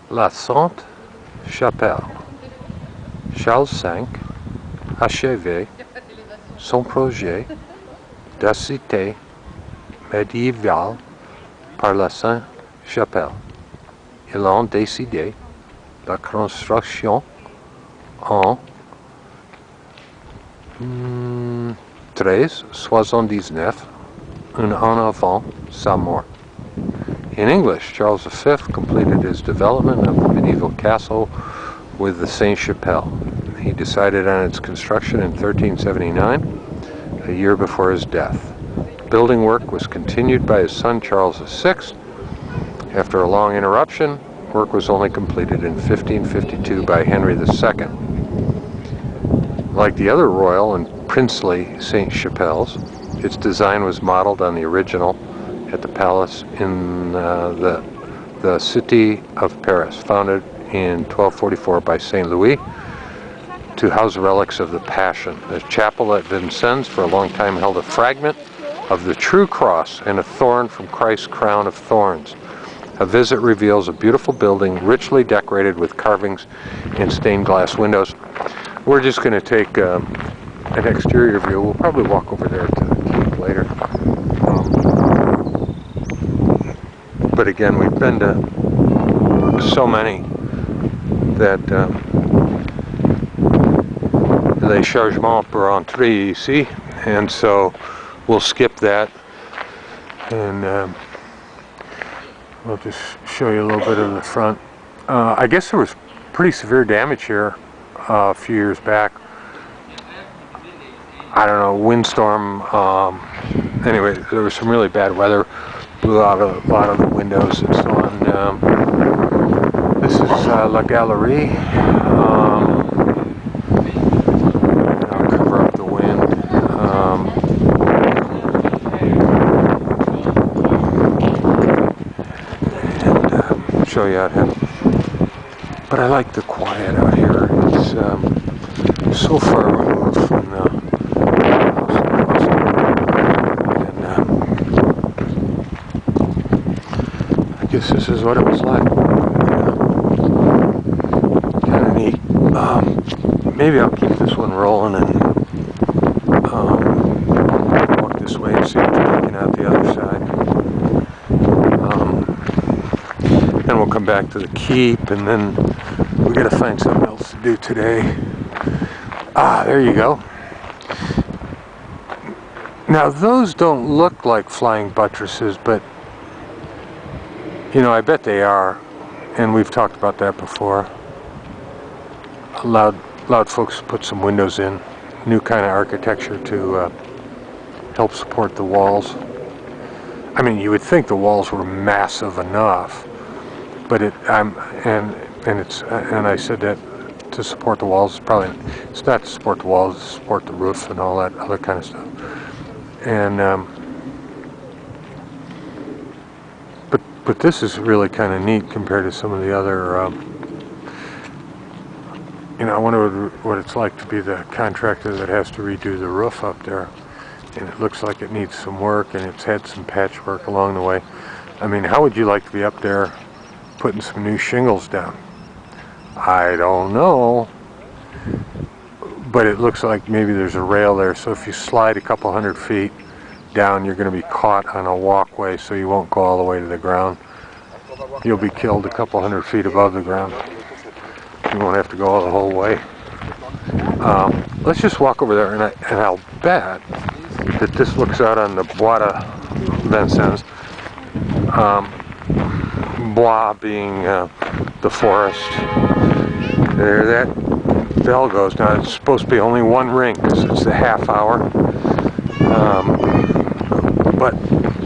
La Sainte Chapelle. Charles V achevait son projet de cité médiévale par la Sainte Chapelle. Ils ont décidé la construction en 1379, un an avant sa mort. In English, Charles V completed his development of the medieval castle with the Sainte Chapelle. He decided on its construction in 1379, a year before his death. Building work was continued by his son Charles VI. After a long interruption, work was only completed in 1552 by Henry II. Like the other royal and princely Sainte Chapelles, its design was modeled on the original at the palace in the city of Paris, founded in 1244 by Saint Louis to house relics of the Passion. The chapel at Vincennes for a long time held a fragment of the true cross and a thorn from Christ's crown of thorns. A visit reveals a beautiful building richly decorated with carvings and stained glass windows. We're just going to take an exterior view. We'll probably walk over there to the keep later. But again, we've been to so many that les chargements pour entrer ici, and so we'll skip that, and we'll just show you a little bit of the front. I guess there was pretty severe damage here a few years back. I don't know, windstorm. Anyway, there was some really bad weather. Blew out a lot of the windows and so on. This is La Galerie. I'll cover up the wind. And show you out here. But I like the quiet out here. It's so far removed from the this is what it was like. Kind of neat. Maybe I'll keep this one rolling and walk this way and see if we're looking out the other side. Then we'll come back to the keep, and then we got to find something else to do today. There you go. Now those don't look like flying buttresses, but you know, I bet they are, and we've talked about that before. Allowed folks to put some windows in, new kind of architecture to help support the walls. I mean, you would think the walls were massive enough, but I said that to support the walls. It's not to support the walls, it's to support the roof and all that other kind of stuff. And But this is really kind of neat compared to some of the other, you know, I wonder what it's like to be the contractor that has to redo the roof up there. And it looks like it needs some work, and it's had some patchwork along the way. I mean, how would you like to be up there putting some new shingles down? I don't know. But it looks like maybe there's a rail there, so if you slide a couple hundred feet down, you're going to be caught on a walkway, so you won't go all the way to the ground. You'll be killed a couple hundred feet above the ground. You won't have to go the whole way. Let's just walk over there, and I'll bet that this looks out on the Bois de Vincennes. Bois being the forest. There, that bell goes. Now it's supposed to be only one ring because it's the half hour. But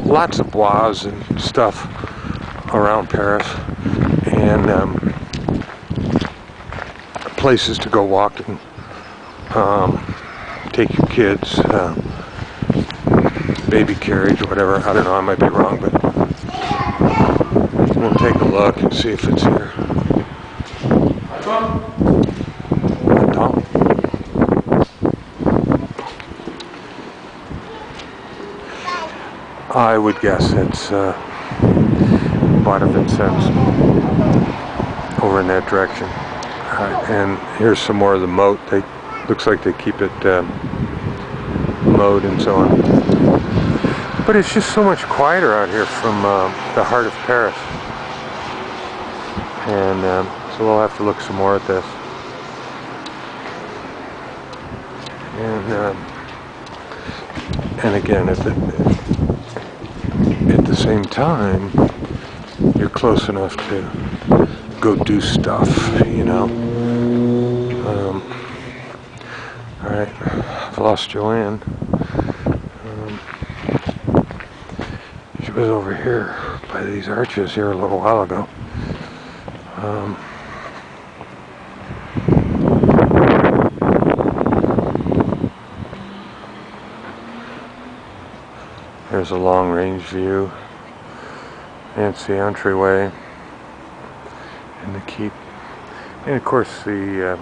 lots of bois and stuff around Paris, and places to go walking, take your kids, baby carriage or whatever. I don't know, I might be wrong, but we'll take a look and see if it's here. I would guess it's Bois de Vincennes. in that direction. And here's some more of the moat. Looks like they keep it mowed and so on. But it's just so much quieter out here from the heart of Paris. And so we'll have to look some more at this. And again, at the same time, you're close enough to go do stuff, you know. Alright, I've lost Joanne. She was over here by these arches here a little while ago. There's a long-range view. And it's the entryway. And the keep. And of course the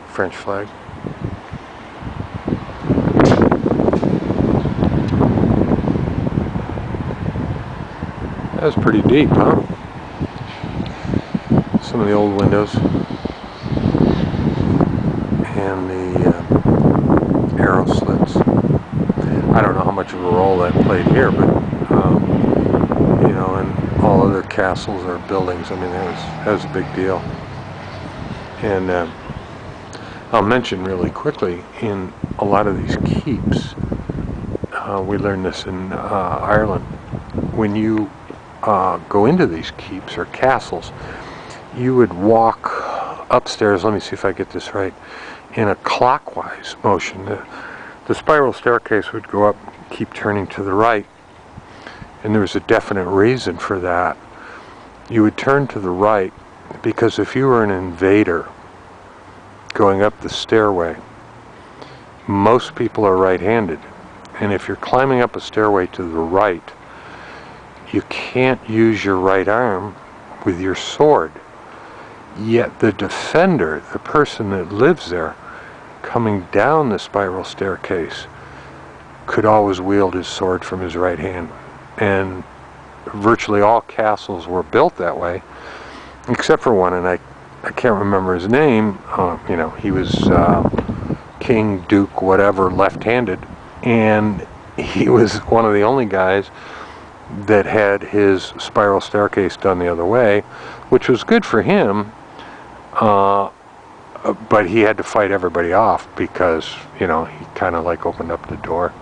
French flag. That was pretty deep, huh? Some of the old windows. And the arrow slits. I don't know how much of a role that played here, but you know, and all other castles or buildings, I mean, that was a big deal. And I'll mention really quickly, in a lot of these keeps, we learned this in Ireland, when you go into these keeps or castles, you would walk upstairs, let me see if I get this right, in a clockwise motion. The spiral staircase would go up, keep turning to the right, and there was a definite reason for that. You would turn to the right because if you were an invader going up the stairway, most people are right-handed, and if you're climbing up a stairway to the right, you can't use your right arm with your sword. Yet the defender, the person that lives there, coming down the spiral staircase, could always wield his sword from his right hand. And virtually all castles were built that way, except for one, and I can't remember his name. You know, he was king, duke, whatever, left-handed, and he was one of the only guys that had his spiral staircase done the other way, which was good for him, but he had to fight everybody off because, you know, he kind of like opened up the door.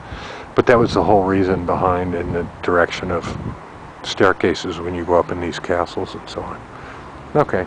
But that was the whole reason behind in the direction of staircases when you go up in these castles and so on. Okay.